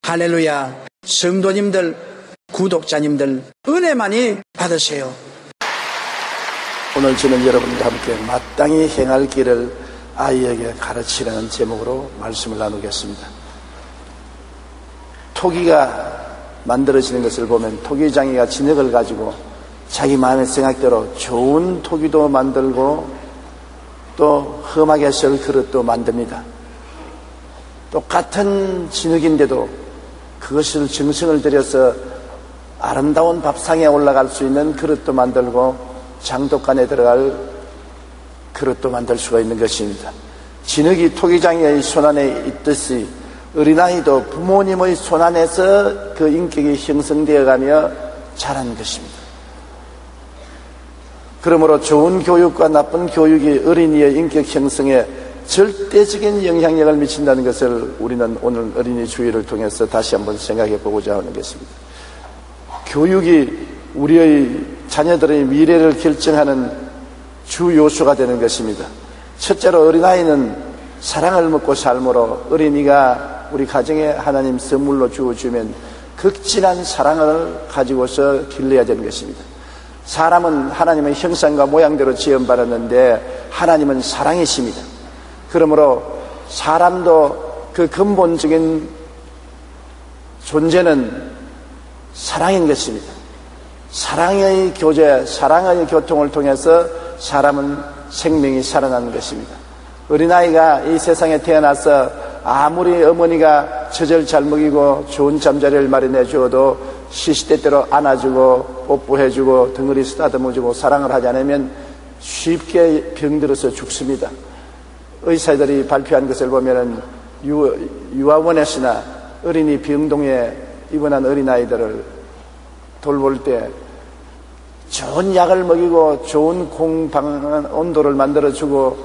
할렐루야. 성도님들, 구독자님들 은혜 많이 받으세요. 오늘 저는 여러분과 함께 마땅히 행할 길을 아이에게 가르치라는 제목으로 말씀을 나누겠습니다. 토기가 만들어지는 것을 보면 토기장이가 진흙을 가지고 자기 마음의 생각대로 좋은 토기도 만들고 또 험하게 썰 그릇도 만듭니다. 똑같은 진흙인데도 그것을 정성을 들여서 아름다운 밥상에 올라갈 수 있는 그릇도 만들고 장독간에 들어갈 그릇도 만들 수가 있는 것입니다. 진흙이 토기장의 손안에 있듯이 어린아이도 부모님의 손안에서 그 인격이 형성되어가며 자라는 것입니다. 그러므로 좋은 교육과 나쁜 교육이 어린이의 인격 형성에 절대적인 영향력을 미친다는 것을 우리는 오늘 어린이 주일을 통해서 다시 한번 생각해 보고자 하는 것입니다. 교육이 우리의 자녀들의 미래를 결정하는 주 요소가 되는 것입니다. 첫째로 어린아이는 사랑을 먹고 삶으로 어린이가 우리 가정에 하나님 선물로 주어주면 극진한 사랑을 가지고서 길러야 되는 것입니다. 사람은 하나님의 형상과 모양대로 지음받았는데 하나님은 사랑이십니다. 그러므로 사람도 그 근본적인 존재는 사랑인 것입니다. 사랑의 교제, 사랑의 교통을 통해서 사람은 생명이 살아나는 것입니다. 어린아이가 이 세상에 태어나서 아무리 어머니가 젖을 잘 먹이고 좋은 잠자리를 마련해 주어도 시시때때로 안아주고 뽀뽀해주고 덩어리 쓰다듬어주고 사랑을 하지 않으면 쉽게 병들어서 죽습니다. 의사들이 발표한 것을 보면은 유아원에서나 어린이 병동에 입원한 어린아이들을 돌볼 때 좋은 약을 먹이고 좋은 공방 온도를 만들어주고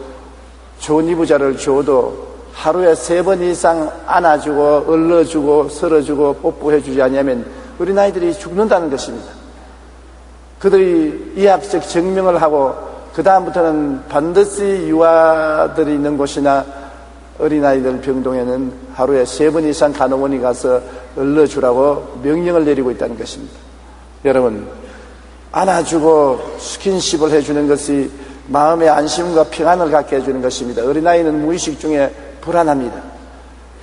좋은 이부자를 줘도 하루에 3번 이상 안아주고 얼러주고 설어주고 뽀뽀해주지 않으면 어린아이들이 죽는다는 것입니다. 그들이 의학적 증명을 하고 그 다음부터는 반드시 유아들이 있는 곳이나 어린아이들 병동에는 하루에 3번 이상 간호원이 가서 얼러주라고 명령을 내리고 있다는 것입니다. 여러분, 안아주고 스킨십을 해주는 것이 마음의 안심과 평안을 갖게 해주는 것입니다. 어린아이는 무의식 중에 불안합니다.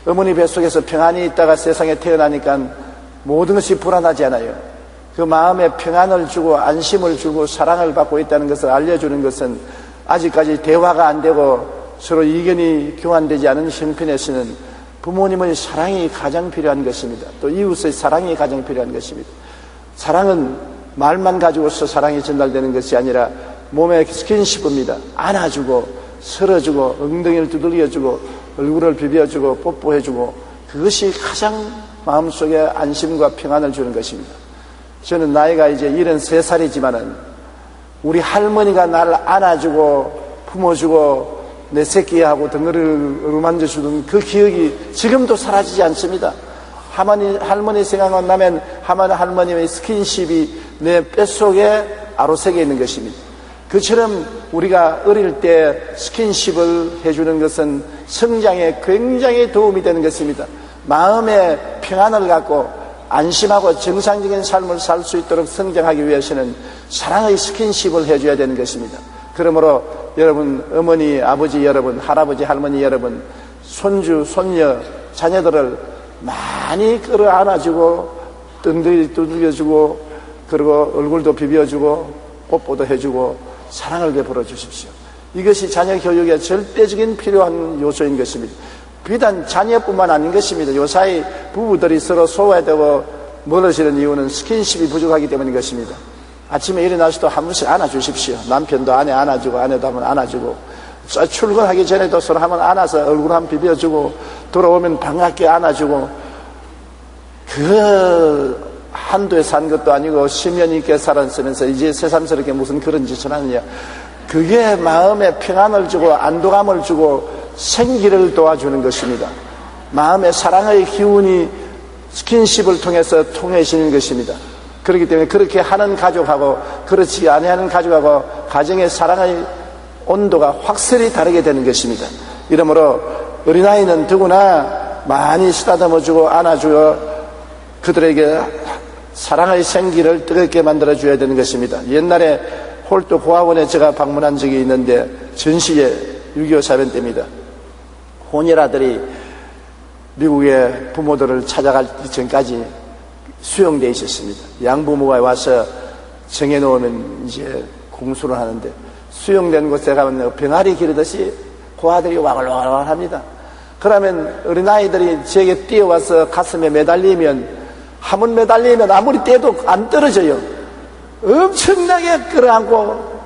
어머니 뱃속에서 평안이 있다가 세상에 태어나니까 모든 것이 불안하지 않아요. 그 마음에 평안을 주고 안심을 주고 사랑을 받고 있다는 것을 알려주는 것은 아직까지 대화가 안 되고 서로 이견이 교환되지 않은 형편에서는 부모님의 사랑이 가장 필요한 것입니다. 또 이웃의 사랑이 가장 필요한 것입니다. 사랑은 말만 가지고서 사랑이 전달되는 것이 아니라 몸의 스킨십입니다. 안아주고 설어주고 엉덩이를 두들겨주고 얼굴을 비벼주고 뽀뽀해주고 그것이 가장 마음속에 안심과 평안을 주는 것입니다. 저는 나이가 이제 73살이지만은 우리 할머니가 나를 안아주고 품어주고 내 새끼하고 덩어리를 어루만져주던 그 기억이 지금도 사라지지 않습니다. 할머니 생각만 나면 할머니의 스킨십이 내 뼛속에 아로새겨 있는 것입니다. 그처럼 우리가 어릴 때 스킨십을 해주는 것은 성장에 굉장히 도움이 되는 것입니다. 마음의 평안을 갖고 안심하고 정상적인 삶을 살 수 있도록 성장하기 위해서는 사랑의 스킨십을 해줘야 되는 것입니다. 그러므로 여러분, 어머니, 아버지 여러분, 할아버지, 할머니 여러분, 손주, 손녀, 자녀들을 많이 끌어안아주고 엉덩이 두들겨주고 그리고 얼굴도 비벼주고 뽀뽀도 해주고 사랑을 베풀어 주십시오. 이것이 자녀 교육의 절대적인 필요한 요소인 것입니다. 비단 자녀뿐만 아닌 것입니다. 요사이 부부들이 서로 소외되고 멀어지는 이유는 스킨십이 부족하기 때문인 것입니다. 아침에 일어나서도 한 번씩 안아주십시오. 남편도 아내 안아주고 아내도 한번 안아주고 출근하기 전에도 서로 한번 안아서 얼굴 한번 비벼주고 돌아오면 반갑게 안아주고 그 한도에 산 것도 아니고 10년 있게 살았으면서 이제 새삼스럽게 무슨 그런 짓을 하느냐. 그게 마음에 평안을 주고 안도감을 주고 생기를 도와주는 것입니다. 마음의 사랑의 기운이 스킨십을 통해서 통해지는 것입니다. 그렇기 때문에 그렇게 하는 가족하고 그렇지 아니하는 가족하고 가정의 사랑의 온도가 확실히 다르게 되는 것입니다. 이러므로 어린아이는 더구나 많이 쓰다듬어주고 안아주어 그들에게 사랑의 생기를 뜨겁게 만들어줘야 되는 것입니다. 옛날에 홀도 고아원에 제가 방문한 적이 있는데 전시에 6.25 사변 때입니다. 혼혈아들이 미국의 부모들을 찾아갈 전까지 수용되어 있었습니다. 양부모가 와서 정해놓으면 이제 공수를 하는데 수용된 곳에 가면 병아리 기르듯이 고아들이 와글와글 합니다. 그러면 어린아이들이 제게 뛰어와서 가슴에 매달리면 한 번 매달리면 아무리 떼도 안 떨어져요. 엄청나게 끌어안고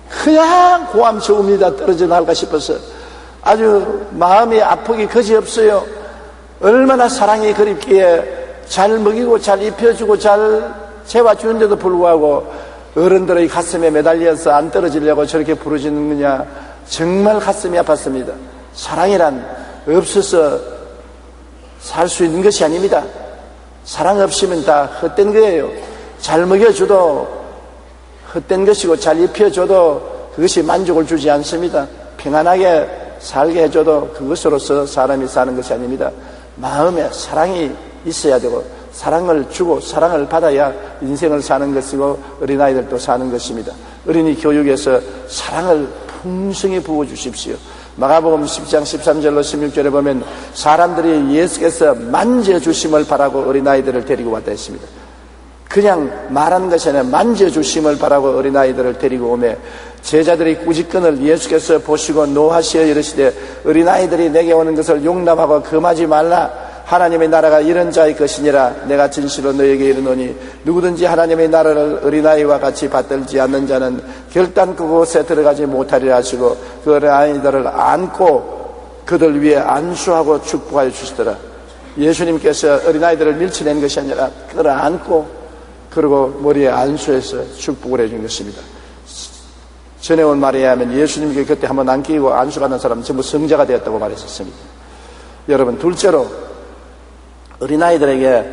그냥 고함 저음이다 떨어져 나올까 싶어서 아주 마음이 아프기 그지없어요. 얼마나 사랑이 그립기에 잘 먹이고 잘 입혀주고 잘 재워주는데도 불구하고 어른들의 가슴에 매달려서 안 떨어지려고 저렇게 부르짖느냐. 정말 가슴이 아팠습니다. 사랑이란 없어서 살 수 있는 것이 아닙니다. 사랑 없이면 다 헛된 거예요. 잘 먹여줘도 헛된 것이고 잘 입혀줘도 그것이 만족을 주지 않습니다. 평안하게 살게 해줘도 그것으로서 사람이 사는 것이 아닙니다. 마음에 사랑이 있어야 되고 사랑을 주고 사랑을 받아야 인생을 사는 것이고 어린아이들도 사는 것입니다. 어린이 교육에서 사랑을 풍성히 부어주십시오. 마가복음 10장 13절로 16절에 보면 사람들이 예수께서 만져주심을 바라고 어린아이들을 데리고 왔다 했습니다. 그냥 말하는 것이 아니라 만져주심을 바라고 어린아이들을 데리고 오매 제자들이 꾸짖건을 예수께서 보시고 노하시어 이르시되 어린아이들이 내게 오는 것을 용납하고 금하지 말라. 하나님의 나라가 이런 자의 것이니라. 내가 진실로 너에게 이르노니 누구든지 하나님의 나라를 어린아이와 같이 받들지 않는 자는 결단코 그곳에 들어가지 못하리라 하시고 그 어린아이들을 안고 그들 위에 안수하고 축복하여 주시더라. 예수님께서 어린아이들을 밀쳐낸 것이 아니라 끌어안고 그리고 머리에 안수해서 축복을 해준 것입니다. 전해온 말에 의하면 예수님께 그때 한번 안기고 안수받는 사람은 전부 성자가 되었다고 말했었습니다. 여러분, 둘째로 어린아이들에게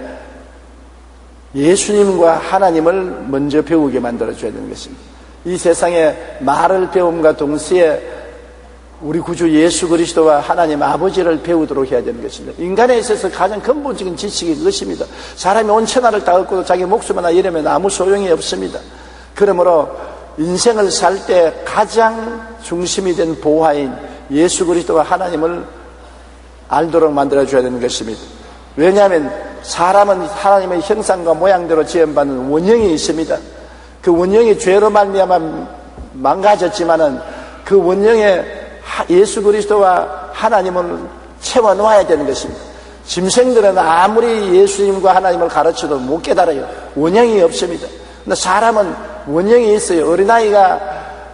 예수님과 하나님을 먼저 배우게 만들어줘야 되는 것입니다. 이 세상에 말을 배움과 동시에 우리 구주 예수 그리스도와 하나님 아버지를 배우도록 해야 되는 것입니다. 인간에 있어서 가장 근본적인 지식이 그것입니다. 사람이 온 천하를 다 얻고도 자기 목숨 하나 잃으면 아무 소용이 없습니다. 그러므로 인생을 살 때 가장 중심이 된 보화인 예수 그리스도와 하나님을 알도록 만들어줘야 되는 것입니다. 왜냐하면 사람은 하나님의 형상과 모양대로 지음받는 원형이 있습니다. 그 원형이 죄로 말미암아 망가졌지만은 그 원형에 예수 그리스도와 하나님을 채워놓아야 되는 것입니다. 짐승들은 아무리 예수님과 하나님을 가르쳐도 못 깨달아요. 원형이 없습니다. 근데 사람은 원형이 있어요. 어린아이가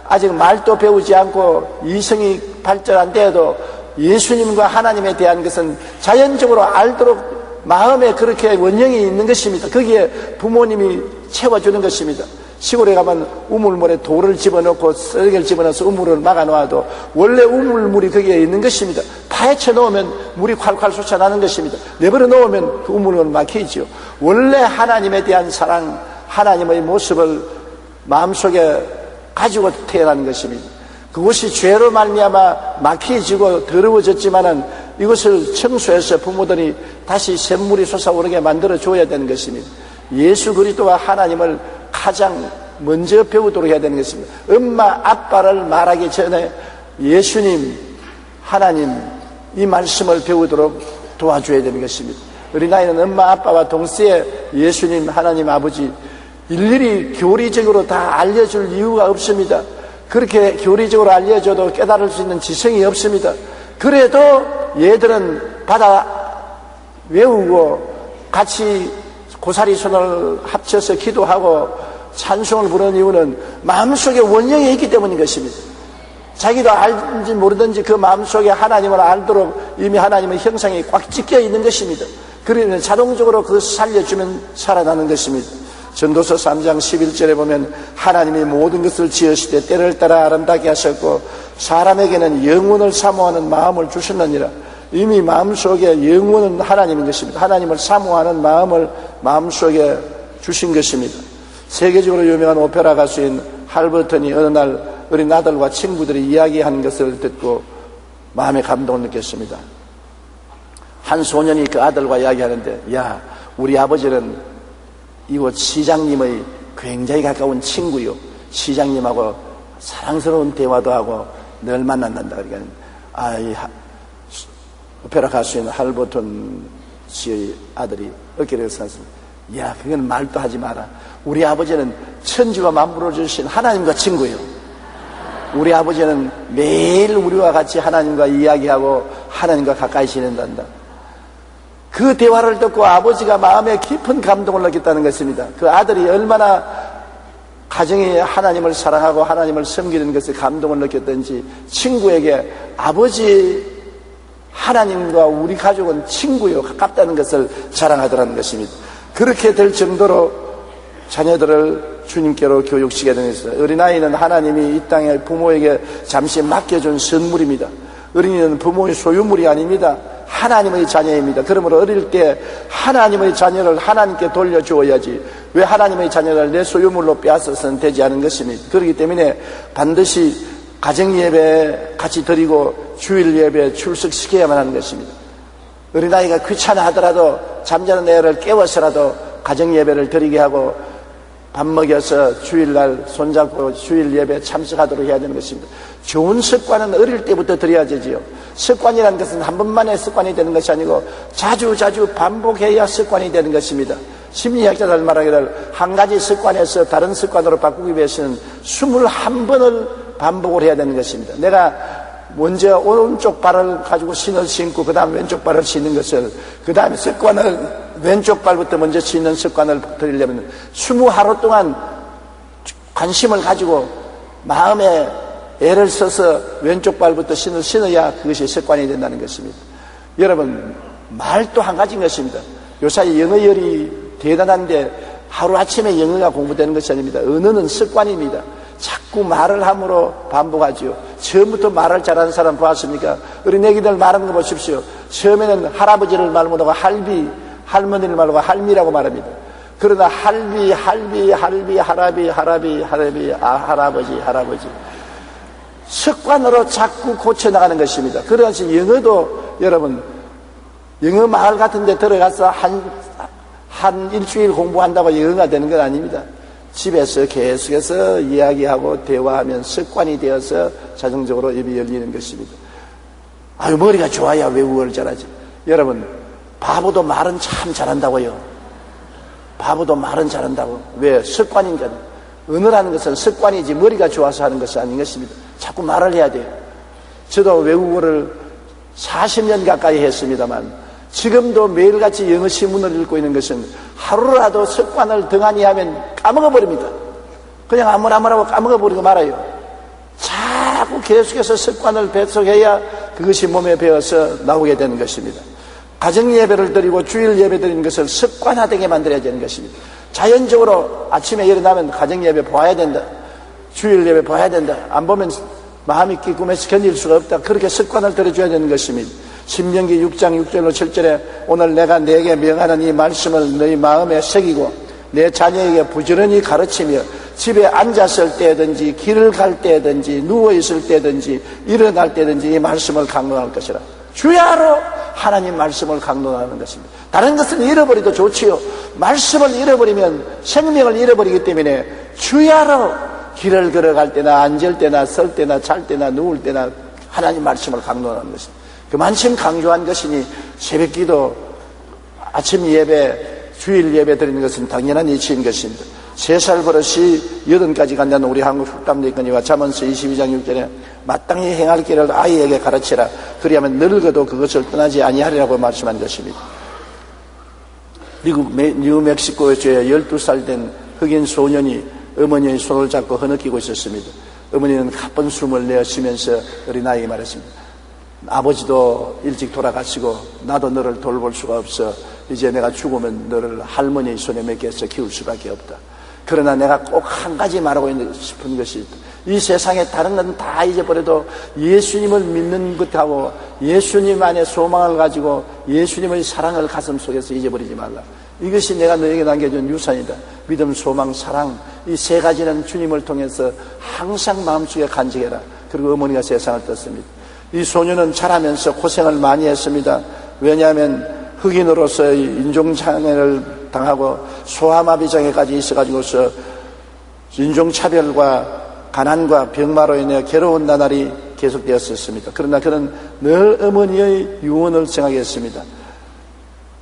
아직 말도 배우지 않고 이성이 발전 안 되어도 예수님과 하나님에 대한 것은 자연적으로 알도록 마음에 그렇게 원형이 있는 것입니다. 거기에 부모님이 채워주는 것입니다. 시골에 가면 우물물에 돌을 집어넣고 쓰레기를 집어넣어서 우물을 막아놓아도 원래 우물물이 거기에 있는 것입니다. 파헤쳐 놓으면 물이 콸콸 솟아나는 것입니다. 내버려 놓으면 그 우물을 막히죠. 원래 하나님에 대한 사랑, 하나님의 모습을 마음속에 가지고 태어난 것입니다. 그것이 죄로 말미암아 막혀지고 더러워졌지만은 이것을 청소해서 부모들이 다시 샘물이 솟아오르게 만들어줘야 되는 것입니다. 예수 그리스도와 하나님을 가장 먼저 배우도록 해야 되는 것입니다. 엄마, 아빠를 말하기 전에 예수님, 하나님 이 말씀을 배우도록 도와줘야 되는 것입니다. 어린아이는 엄마, 아빠와 동시에 예수님, 하나님, 아버지 일일이 교리적으로 다 알려줄 이유가 없습니다. 그렇게 교리적으로 알려줘도 깨달을 수 있는 지성이 없습니다. 그래도 얘들은 받아 외우고 같이 고사리 손을 합쳐서 기도하고 찬송을 부르는 이유는 마음속에 원형이 있기 때문인 것입니다. 자기도 알든지 모르든지 그 마음속에 하나님을 알도록 이미 하나님의 형상이 꽉 찍혀 있는 것입니다. 그러면 자동적으로 그것을 살려주면 살아나는 것입니다. 전도서 3장 11절에 보면 하나님이 모든 것을 지으시되 때를 따라 아름답게 하셨고 사람에게는 영원을 사모하는 마음을 주셨느니라. 이미 마음속에 영원은 하나님인 것입니다. 하나님을 사모하는 마음을 마음속에 주신 것입니다. 세계적으로 유명한 오페라 가수인 할버턴이 어느 날 어린 아들과 친구들이 이야기하는 것을 듣고 마음의 감동을 느꼈습니다. 한 소년이 그 아들과 이야기하는데, 야, 우리 아버지는 이곳 시장님의 굉장히 가까운 친구요, 시장님하고 사랑스러운 대화도 하고 늘 만난단다. 그러니까 이 오페라 가수인 할버튼 씨의 아들이 어깨를 섰습니다. 야, 그건 말도 하지 마라. 우리 아버지는 천지와 만물을 주신 하나님과 친구예요. 우리 아버지는 매일 우리와 같이 하나님과 이야기하고 하나님과 가까이 지낸단다. 그 대화를 듣고 아버지가 마음에 깊은 감동을 느꼈다는 것입니다. 그 아들이 얼마나 가정에 하나님을 사랑하고 하나님을 섬기는 것에 감동을 느꼈던지 친구에게 아버지 하나님과 우리 가족은 친구요, 가깝다는 것을 자랑하더라는 것입니다. 그렇게 될 정도로 자녀들을 주님께로 교육시키게 되는 것입니다. 어린아이는 하나님이 이 땅에 부모에게 잠시 맡겨준 선물입니다. 어린이는 부모의 소유물이 아닙니다. 하나님의 자녀입니다. 그러므로 어릴 때 하나님의 자녀를 하나님께 돌려주어야지, 왜 하나님의 자녀를 내 소유물로 빼앗아서는 되지 않은 것입니다. 그렇기 때문에 반드시 가정예배 같이 드리고 주일예배 출석시켜야만 하는 것입니다. 어린아이가 귀찮아 하더라도 잠자는 애를 깨워서라도 가정예배를 드리게 하고 밥 먹여서 주일날 손잡고 주일예배 참석하도록 해야 되는 것입니다. 좋은 습관은 어릴 때부터 들여야 되지요. 습관이라는 것은 한 번만에 습관이 되는 것이 아니고 자주 반복해야 습관이 되는 것입니다. 심리학자들 말하기를 한 가지 습관에서 다른 습관으로 바꾸기 위해서는 21번을 반복을 해야 되는 것입니다. 내가 먼저 오른쪽 발을 가지고 신을 신고 그 다음 왼쪽 발을 신는 것을, 그 다음에 습관을 왼쪽 발부터 먼저 신는 습관을 들이려면 20하루 동안 관심을 가지고 마음에 애를 써서 왼쪽 발부터 신을 신어야 그것이 습관이 된다는 것입니다. 여러분, 말도 한 가지인 것입니다. 요사이 영어열이 대단한데 하루아침에 영어가 공부되는 것이 아닙니다. 언어는 습관입니다. 자꾸 말을 함으로 반복하지요. 처음부터 말을 잘하는 사람 보았습니까? 어린 애기들 말하는 거 보십시오. 처음에는 할아버지를 말 못하고 할비, 할머니를 말하고 할미라고 말합니다. 그러나 할비, 할아버지 습관으로 자꾸 고쳐나가는 것입니다. 그래서 영어도 여러분, 영어 마을 같은 데 들어가서 한 일주일 공부한다고 영어가 되는 건 아닙니다. 집에서 계속해서 이야기하고 대화하면 습관이 되어서 자동적으로 입이 열리는 것입니다. 아유, 머리가 좋아야 외국어를 잘하지. 여러분, 바보도 말은 참 잘한다고요. 바보도 말은 잘한다고. 왜? 습관인가. 언어라는 것은 습관이지 머리가 좋아서 하는 것이 아닌 것입니다. 자꾸 말을 해야 돼요. 저도 외국어를 40년 가까이 했습니다만 지금도 매일같이 영어 신문을 읽고 있는 것은 하루라도 습관을 등한히 하면 까먹어버립니다. 그냥 아무라고 까먹어버리고 말아요. 자꾸 계속해서 습관을 배속해야 그것이 몸에 배어서 나오게 되는 것입니다. 가정예배를 드리고 주일예배 드리는 것을 습관화되게 만들어야 되는 것입니다. 자연적으로 아침에 일어나면 가정예배 봐야 된다, 주일예배 봐야 된다, 안 보면 마음이 기쁨해서 견딜 수가 없다, 그렇게 습관을 들여줘야 되는 것입니다. 신명기 6장 6절로 7절에 오늘 내가 네게 명하는 이 말씀을 너희 마음에 새기고 내 자녀에게 부지런히 가르치며 집에 앉았을 때든지 길을 갈 때든지 누워있을 때든지 일어날 때든지 이 말씀을 강론할 것이라. 주야로 하나님 말씀을 강론하는 것입니다. 다른 것은 잃어버려도 좋지요. 말씀을 잃어버리면 생명을 잃어버리기 때문에 주야로 길을 걸어갈 때나 앉을 때나 설 때나 잘 때나 누울 때나 하나님 말씀을 강론하는 것입니다. 그만큼 강조한 것이니 새벽기도, 아침 예배, 주일 예배 드리는 것은 당연한 이치인 것입니다. 3살 버릇이 80까지 간다는 우리 한국 흑담대권이와 잠언서 22장 6절에 마땅히 행할 길을 아이에게 가르치라. 그리하면 늙어도 그것을 떠나지 아니하리라고 말씀한 것입니다. 미국 뉴멕시코주에 12살 된 흑인 소년이 어머니의 손을 잡고 흐느끼고 있었습니다. 어머니는 가쁜 숨을 내어 쉬면서 어린아이에게 말했습니다. 아버지도 일찍 돌아가시고 나도 너를 돌볼 수가 없어. 이제 내가 죽으면 너를 할머니의 손에 맡겨서 키울 수밖에 없다. 그러나 내가 꼭 한 가지 말하고 싶은 것이 있다. 이 세상에 다른 건 다 잊어버려도 예수님을 믿는 것하고 예수님 안에 소망을 가지고 예수님의 사랑을 가슴 속에서 잊어버리지 말라. 이것이 내가 너에게 남겨준 유산이다. 믿음, 소망, 사랑, 이 3가지는 주님을 통해서 항상 마음속에 간직해라. 그리고 어머니가 세상을 떴습니다. 이 소녀는 자라면서 고생을 많이 했습니다. 왜냐하면 흑인으로서 인종장애를 당하고 소아마비장애까지 있어가지고서 인종차별과 가난과 병마로 인해 괴로운 나날이 계속되었었습니다. 그러나 그는 늘 어머니의 유언을 생각했습니다.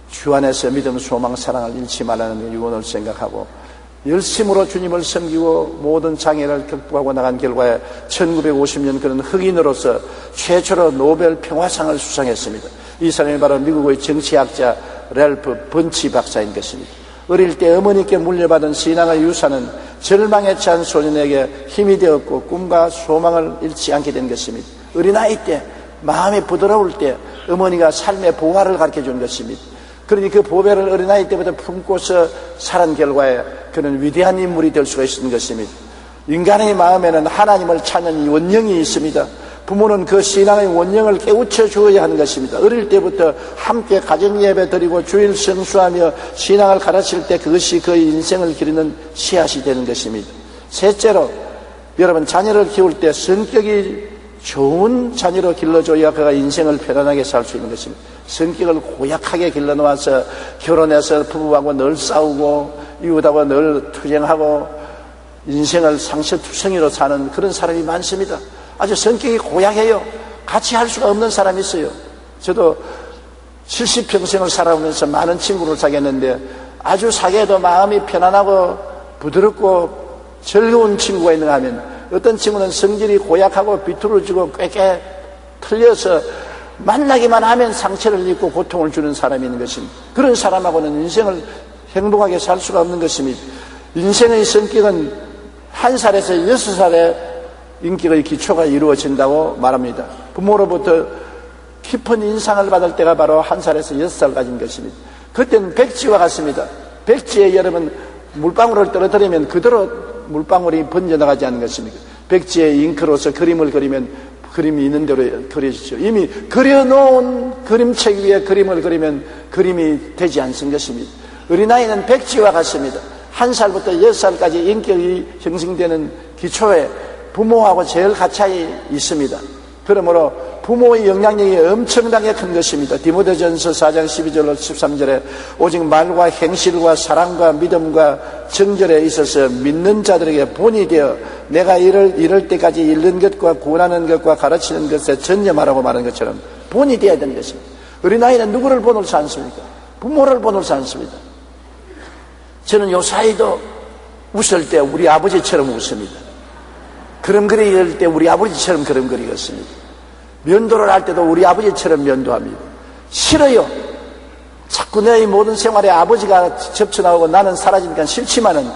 주 안에서 믿음, 소망, 사랑을 잃지 말라는 유언을 생각하고 열심으로 주님을 섬기고 모든 장애를 극복하고 나간 결과에 1950년 그는 흑인으로서 최초로 노벨 평화상을 수상했습니다. 이 사람이 바로 미국의 정치학자 랠프 번치 박사인 것입니다. 어릴 때 어머니께 물려받은 신앙의 유산은 절망에 처한 소년에게 힘이 되었고 꿈과 소망을 잃지 않게 된 것입니다. 어린아이 때 마음이 부드러울 때 어머니가 삶의 보화를 가르쳐준 것입니다. 그러니 그 보배를 어린아이 때부터 품고서 살은 결과에 그는 위대한 인물이 될 수가 있는 것입니다. 인간의 마음에는 하나님을 찾는 원령이 있습니다. 부모는 그 신앙의 원령을 깨우쳐 주어야 하는 것입니다. 어릴 때부터 함께 가정예배 드리고 주일 성수하며 신앙을 가르칠 때 그것이 그의 인생을 기르는 씨앗이 되는 것입니다. 셋째로 여러분 자녀를 키울 때 성격이 좋은 자녀로 길러줘야 그가 인생을 편안하게 살 수 있는 것입니다. 성격을 고약하게 길러놓아서 결혼해서 부부하고 늘 싸우고 이웃하고 늘 투쟁하고 인생을 상처투성이로 사는 그런 사람이 많습니다. 아주 성격이 고약해요. 같이 할 수가 없는 사람이 있어요. 저도 70평생을 살아오면서 많은 친구를 사귀었는데 아주 사귀어도 마음이 편안하고 부드럽고 즐거운 친구가 있는가 하면 어떤 친구는 성질이 고약하고 비뚤어지고 꾀꾀 틀려서 만나기만 하면 상처를 입고 고통을 주는 사람이 있는 것입니다. 그런 사람하고는 인생을 행복하게 살 수가 없는 것입니다. 인생의 성격은 1살에서 6살에 인격의 기초가 이루어진다고 말합니다. 부모로부터 깊은 인상을 받을 때가 바로 1살에서 6살까지인 것입니다. 그때는 백지와 같습니다. 백지에 여러분 물방울을 떨어뜨리면 그대로 물방울이 번져나가지 않는 것입니다. 백지에 잉크로서 그림을 그리면 그림이 있는 대로 그려지죠. 이미 그려놓은 그림책 위에 그림을 그리면 그림이 되지 않는 것입니다. 어린아이는 백지와 같습니다. 1살부터 6살까지 인격이 형성되는 기초에 부모하고 제일 가까이 있습니다. 그러므로 부모의 영향력이 엄청나게 큰 것입니다. 디모데전서 4장 12절로 13절에 오직 말과 행실과 사랑과 믿음과 정절에 있어서 믿는 자들에게 본이 되어 내가 이럴 때까지 읽는 것과 구원하는 것과 가르치는 것에 전념하라고 말하는 것처럼 본이 되어야 되는 것입니다. 어린아이는 누구를 본으로 삼습니까? 부모를 본으로 삼습니다. 저는 요사이도 웃을 때 우리 아버지처럼 웃습니다. 그림 그릴 때 우리 아버지처럼 그림 그리겠습니다. 면도를 할 때도 우리 아버지처럼 면도합니다. 싫어요. 자꾸 내 모든 생활에 아버지가 접쳐나오고 나는 사라지니까 싫지만은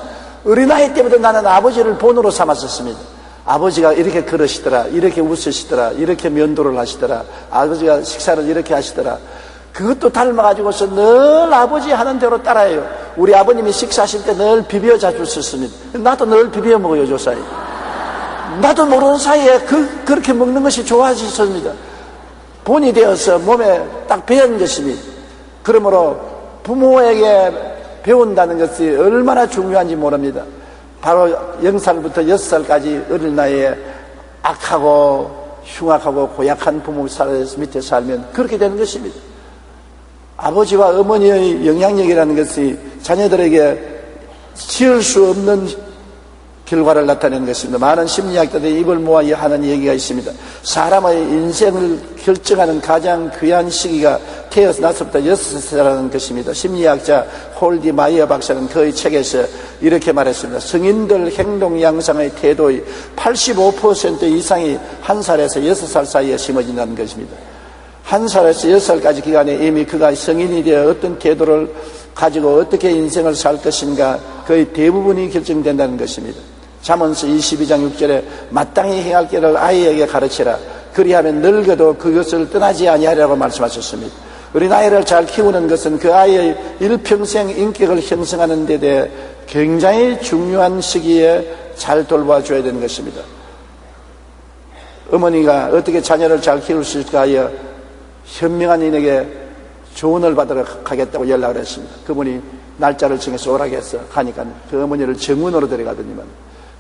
어린아이 때부터 나는 아버지를 본으로 삼았었습니다. 아버지가 이렇게 걸으시더라, 이렇게 웃으시더라, 이렇게 면도를 하시더라, 아버지가 식사를 이렇게 하시더라. 그것도 닮아가지고서 늘 아버지 하는 대로 따라해요. 우리 아버님이 식사하실 때 늘 비벼 자주셨습니다. 나도 늘 비벼 먹어요, 조사이. 나도 모르는 사이에 그렇게 먹는 것이 좋아지셨습니다. 본이 되어서 몸에 딱 배운 것입니다. 그러므로 부모에게 배운다는 것이 얼마나 중요한지 모릅니다. 바로 0살부터 6살까지 어린 나이에 악하고 흉악하고 고약한 부모 밑에 살면 그렇게 되는 것입니다. 아버지와 어머니의 영향력이라는 것이 자녀들에게 지을 수 없는 결과를 나타내는 것입니다. 많은 심리학자들이 입을 모아 하는 얘기가 있습니다. 사람의 인생을 결정하는 가장 귀한 시기가 태어나서부터 6살이라는 것입니다. 심리학자 홀디 마이어 박사는 그의 책에서 이렇게 말했습니다. 성인들 행동 양상의 태도의 85% 이상이 1살에서 6살 사이에 심어진다는 것입니다. 1살에서 6살까지 기간에 이미 그가 성인이 되어 어떤 태도를 가지고 어떻게 인생을 살 것인가 거의 대부분이 결정된다는 것입니다. 잠언서 22장 6절에 마땅히 행할 길을 아이에게 가르치라. 그리하면 늙어도 그것을 떠나지 아니하리라고 말씀하셨습니다. 어린아이를 잘 키우는 것은 그 아이의 일평생 인격을 형성하는 데 대해 굉장히 중요한 시기에 잘 돌봐줘야 되는 것입니다. 어머니가 어떻게 자녀를 잘 키울 수 있을까 하여 현명한 인에게 조언을 받으러 가겠다고 연락을 했습니다. 그분이 날짜를 정해서 오라고 해서 가니까 그 어머니를 정원으로 데려가더니만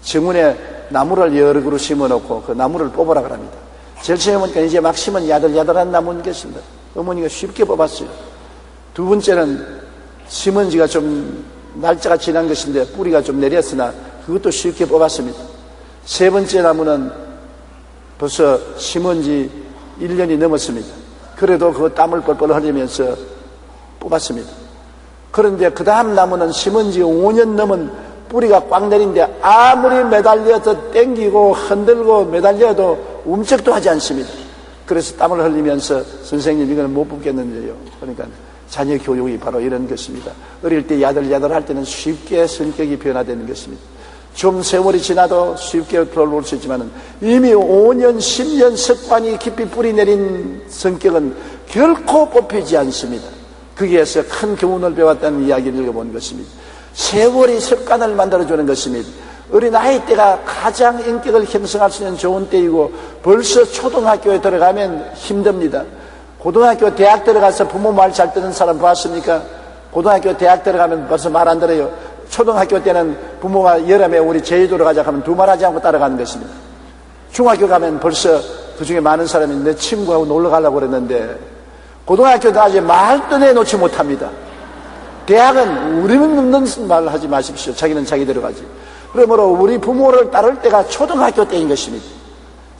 정원에 나무를 여러 그루 심어놓고 그 나무를 뽑으라 그럽니다. 제일 처음에 보니까 이제 막 심은 야들야들한 나무인 것입니다. 어머니가 쉽게 뽑았어요. 두 번째는 심은지가 좀 날짜가 지난 것인데 뿌리가 좀 내렸으나 그것도 쉽게 뽑았습니다. 세 번째 나무는 벌써 심은 지 1년이 넘었습니다. 그래도 그 땀을 뻘뻘 흘리면서 뽑았습니다. 그런데 그 다음 나무는 심은 지 5년 넘은 뿌리가 꽉 내린데 아무리 매달려서 땡기고 흔들고 매달려도 움쩍도 하지 않습니다. 그래서 땀을 흘리면서 선생님 이거는 못 뽑겠는데요. 그러니까 자녀 교육이 바로 이런 것입니다. 어릴 때 야들야들 할 때는 쉽게 성격이 변화되는 것입니다. 좀 세월이 지나도 쉽게 돌아올 수 있지만 이미 5년, 10년 습관이 깊이 뿌리 내린 성격은 결코 뽑히지 않습니다. 거기에서 큰 교훈을 배웠다는 이야기를 읽어본 것입니다. 세월이 습관을 만들어주는 것입니다. 어린 아이 때가 가장 인격을 형성할 수 있는 좋은 때이고 벌써 초등학교에 들어가면 힘듭니다. 고등학교, 대학 들어가서 부모 말 잘 듣는 사람 봤습니까? 고등학교, 대학 들어가면 벌써 말 안 들어요. 초등학교 때는 부모가 여름에 우리 제주도로 가자 하면 두 말 하지 않고 따라가는 것입니다. 중학교 가면 벌써 그중에 많은 사람이 내 친구하고 놀러 가려고 그랬는데 고등학교도 아직 말도 내놓지 못합니다. 대학은 우리는 없는 말 하지 마십시오. 자기는 자기대로 가지. 그러므로 우리 부모를 따를 때가 초등학교 때인 것입니다.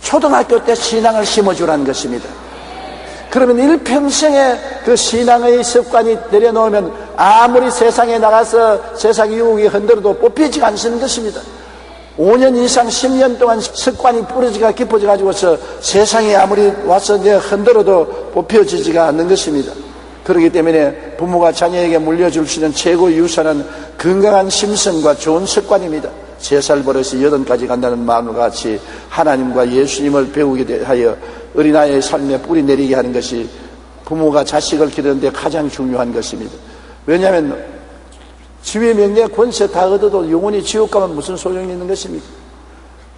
초등학교 때 신앙을 심어주라는 것입니다. 그러면 일평생에 그 신앙의 습관이 내려놓으면 아무리 세상에 나가서 세상 유혹이 흔들어도 뽑히지 않는 것입니다. 5년 이상 10년 동안 습관이 뿌려지가 깊어져 가지고서 세상에 아무리 와서 내가 흔들어도 뽑혀지지가 않는 것입니다. 그렇기 때문에 부모가 자녀에게 물려줄 수 있는 최고 유산은 건강한 심성과 좋은 습관입니다. 3살 버릇이 8까지 간다는 마음과 같이 하나님과 예수님을 배우게 하여 어린아이의 삶에 뿌리 내리게 하는 것이 부모가 자식을 기르는데 가장 중요한 것입니다. 왜냐하면 지위 명예 권세 다 얻어도 영원히 지옥 가면 무슨 소용이 있는 것입니까?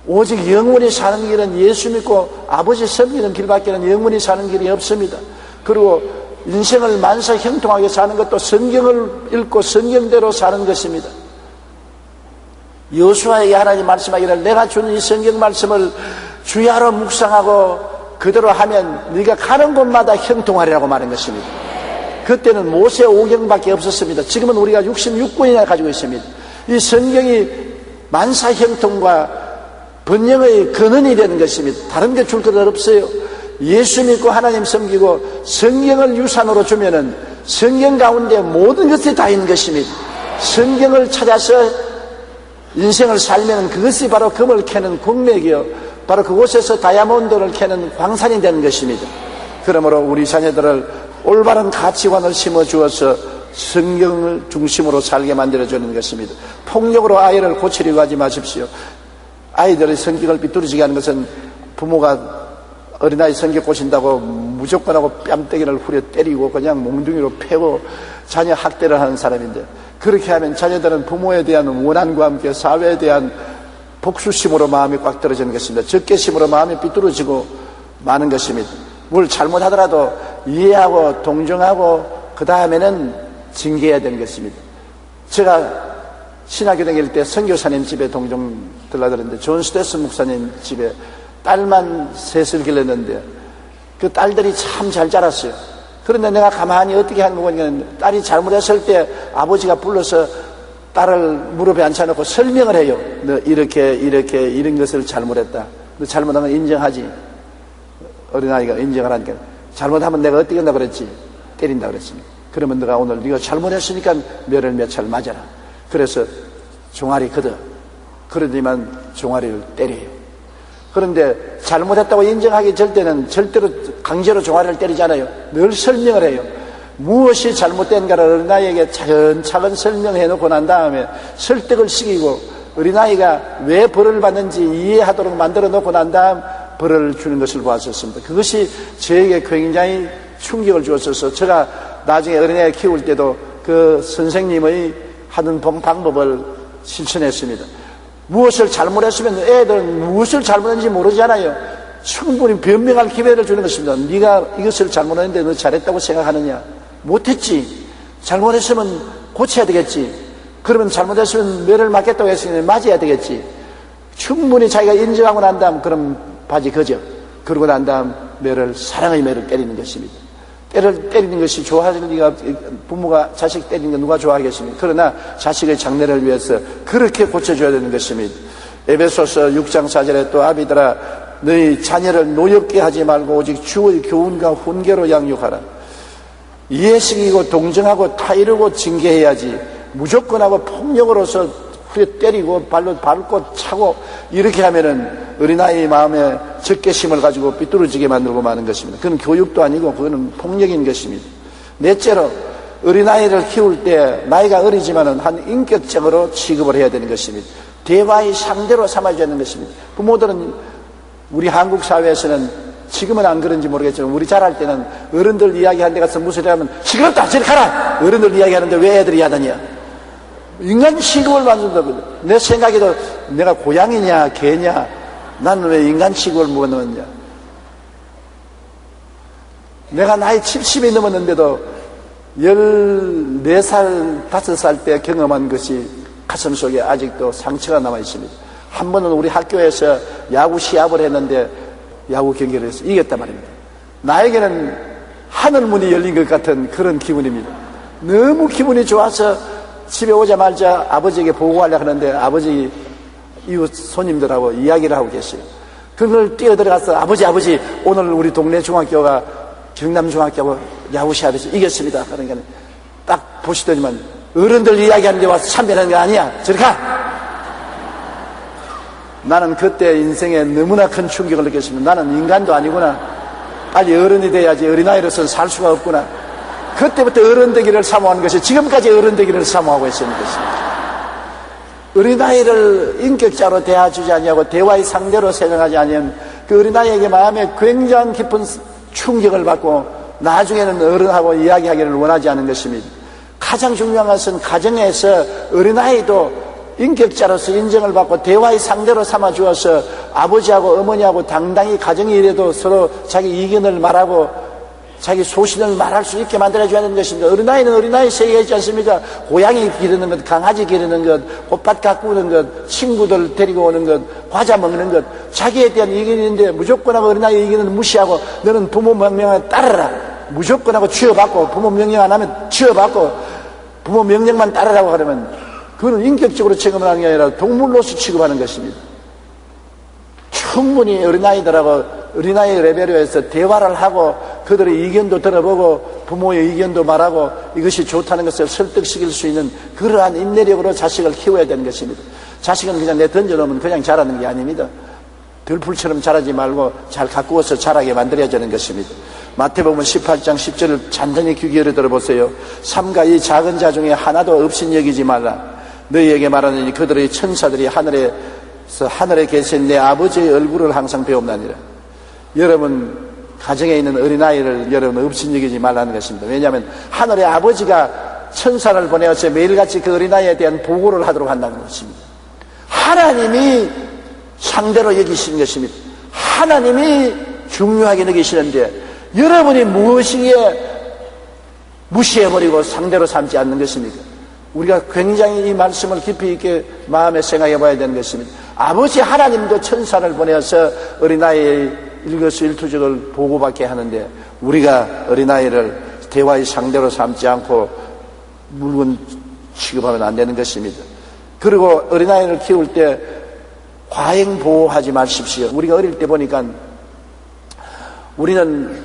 오직 영원히 사는 길은 예수 믿고 아버지 섬기는 길밖에는 영원히 사는 길이 없습니다. 그리고 인생을 만사 형통하게 사는 것도 성경을 읽고 성경대로 사는 것입니다. 여호수아에게 하나님 말씀하기를 내가 주는 이 성경 말씀을 주야로 묵상하고 그대로 하면 네가 가는 곳마다 형통하리라고 말한 것입니다. 그때는 모세 오경밖에 없었습니다. 지금은 우리가 66권이나 가지고 있습니다. 이 성경이 만사 형통과 번영의 근원이 되는 것입니다. 다른 게 줄 것 없어요. 예수 믿고 하나님 섬기고 성경을 유산으로 주면은 성경 가운데 모든 것이 다 있는 것입니다. 성경을 찾아서 인생을 살면 그것이 바로 금을 캐는 공맥이요 바로 그곳에서 다이아몬드를 캐는 광산이 되는 것입니다. 그러므로 우리 자녀들을 올바른 가치관을 심어주어서 성경을 중심으로 살게 만들어주는 것입니다. 폭력으로 아이를 고치려고 하지 마십시오. 아이들의 성격을 비뚤어지게 하는 것은 부모가 어린아이 성격 고친다고 무조건 하고 뺨때기를 후려 때리고 그냥 몽둥이로 패고 자녀 학대를 하는 사람인데, 그렇게 하면 자녀들은 부모에 대한 원한과 함께 사회에 대한 복수심으로 마음이 꽉 떨어지는 것입니다. 적개심으로 마음이 삐뚤어지고 마는 것입니다. 뭘 잘못하더라도 이해하고 동정하고 그 다음에는 징계해야 되는 것입니다. 제가 신학교 다닐 때 선교사님 집에 동정 들러들었는데 존 스테스 목사님 집에 딸만 셋을 길렀는데 그 딸들이 참 잘 자랐어요. 그런데 내가 가만히 어떻게 하는 거냐면 딸이 잘못했을 때 아버지가 불러서 딸을 무릎에 앉혀놓고 설명을 해요. 너 이렇게 이런 것을 잘못했다. 너 잘못하면 인정하지. 어린아이가 인정을 하니까 잘못하면 내가 어떻게 한다 그랬지? 때린다 그랬습니다. 그러면 너가 오늘 네가 잘못했으니까 멸을 몇 찰 맞아라. 그래서 종아리 걷어. 그러더니만 종아리를 때려요. 그런데 잘못했다고 인정하기 절대는 절대로 강제로 종아리를 때리잖아요. 늘 설명을 해요. 무엇이 잘못된가를 어린아이에게 차근차근 설명해 놓고 난 다음에 설득을 시키고 어린아이가 왜 벌을 받는지 이해하도록 만들어 놓고 난 다음 벌을 주는 것을 보았었습니다. 그것이 저에게 굉장히 충격을 주었어서 제가 나중에 어린아이 키울 때도 그 선생님의 하는 방법을 실천했습니다. 무엇을 잘못했으면 애들은 무엇을 잘못했는지 모르잖아요. 충분히 변명할 기회를 주는 것입니다. 네가 이것을 잘못했는데 너 잘했다고 생각하느냐? 못했지. 잘못했으면 고쳐야 되겠지. 그러면 잘못했으면 멸을 맞겠다고 했으니 맞아야 되겠지. 충분히 자기가 인정하고 난 다음 그럼 바지 거져. 그러고 난 다음 사랑의 매를 때리는 것입니다. 때리는 것이 좋아할 리가, 부모가 자식 때리는 거 누가 좋아하겠습니까? 그러나 자식의 장래를 위해서 그렇게 고쳐줘야 되는 것입니다. 에베소서 6장 4절에 또 아비들아 너희 자녀를 노엽게 하지 말고 오직 주의 교훈과 훈계로 양육하라. 이해식이고 동정하고 타이르고 징계해야지 무조건 하고 폭력으로서 후에 때리고 발로 밟고 차고 이렇게 하면은 어린아이의 마음에 적개심을 가지고 삐뚤어지게 만들고 마는 것입니다. 그건 교육도 아니고 그거는 폭력인 것입니다. 넷째로 어린아이를 키울 때 나이가 어리지만은 한 인격적으로 취급을 해야 되는 것입니다. 대화의 상대로 삼아야 되는 것입니다. 부모들은 우리 한국 사회에서는 지금은 안 그런지 모르겠지만 우리 자랄 때는 어른들 이야기하는 데 가서 무슨 소리 하면 시끄럽다 저리 가라 어른들 이야기하는데 왜 애들이 하더냐 인간 취급을 받는다고. 내 생각에도 내가 고양이냐 개냐 나는 왜 인간 취급을 못 넣었냐. 내가 나이 70이 넘었는데도 14살 5살 때 경험한 것이 가슴 속에 아직도 상처가 남아 있습니다. 한 번은 우리 학교에서 야구 시합을 했는데 야구 경기를 해서 이겼단 말입니다. 나에게는 하늘문이 열린 것 같은 그런 기분입니다. 너무 기분이 좋아서 집에 오자마자 아버지에게 보고하려고 하는데 아버지 이웃 손님들하고 이야기를 하고 계세요. 그걸 뛰어들어가서 아버지 오늘 우리 동네 중학교가 경남중학교하고 야구 시합에서 이겼습니다. 그러니까 딱 보시더니만 어른들 이야기하는데 와서 참배하는 거 아니야. 저리 가. 나는 그때 인생에 너무나 큰 충격을 느꼈습니다. 나는 인간도 아니구나. 빨리 어른이 돼야지 어린아이로서는 살 수가 없구나. 그때부터 어른 되기를 사모하는 것이 지금까지 어른 되기를 사모하고 있는 것입니다. 어린아이를 인격자로 대해주지 아니하고 대화의 상대로 생각하지 아니하면 그 어린아이에게 마음에 굉장히 깊은 충격을 받고 나중에는 어른하고 이야기하기를 원하지 않은 것입니다. 가장 중요한 것은 가정에서 어린아이도 인격자로서 인정을 받고 대화의 상대로 삼아주어서 아버지하고 어머니하고 당당히 가정이 이래도 서로 자기 의견을 말하고 자기 소신을 말할 수 있게 만들어줘야 하는 것입니다. 어린아이는 어린아이 세계가 있지 않습니까? 고양이 기르는 것, 강아지 기르는 것, 꽃밭 가꾸는 것, 친구들 데리고 오는 것, 과자 먹는 것, 자기에 대한 의견이 있는데 무조건 하고 어린아이 의견은 무시하고 너는 부모 명령에 따르라. 무조건 하고 취업받고 부모 명령 안 하면 취업받고 부모 명령만 따르라고 하려면 그거는 인격적으로 체험을 하는 게 아니라 동물로서 취급하는 것입니다. 충분히 어린아이 레벨에서 대화를 하고 그들의 의견도 들어보고 부모의 의견도 말하고 이것이 좋다는 것을 설득시킬 수 있는 그러한 인내력으로 자식을 키워야 되는 것입니다. 자식은 그냥 내 던져놓으면 그냥 자라는 게 아닙니다. 들풀처럼 자라지 말고 잘 가꾸어서 자라게 만들어야 되는 것입니다. 마태복음 18장 10절을 잔잔히 귀 기울여 들어보세요. 삼가 이 작은 자 중에 하나도 없인 여기지 말라. 너희에게 말하느니 그들의 천사들이 하늘에 계신 내 아버지의 얼굴을 항상 배움나니라. 여러분 가정에 있는 어린아이를 여러분 없인 여기지 말라는 것입니다. 왜냐하면 하늘의 아버지가 천사를 보내어서 매일같이 그 어린아이에 대한 보고를 하도록 한다는 것입니다. 하나님이 상대로 여기시는 것입니다. 하나님이 중요하게 여기시는데 여러분이 무엇이기에 무시해버리고 상대로 삼지 않는 것입니까? 우리가 굉장히 이 말씀을 깊이 있게 마음에 생각해 봐야 되는 것입니다. 아버지 하나님도 천사를 보내어서 어린아이의 일거수일투족을 보고받게 하는데 우리가 어린아이를 대화의 상대로 삼지 않고 물건 취급하면 안 되는 것입니다. 그리고 어린아이를 키울 때 과잉 보호하지 마십시오. 우리가 어릴 때 보니까 우리는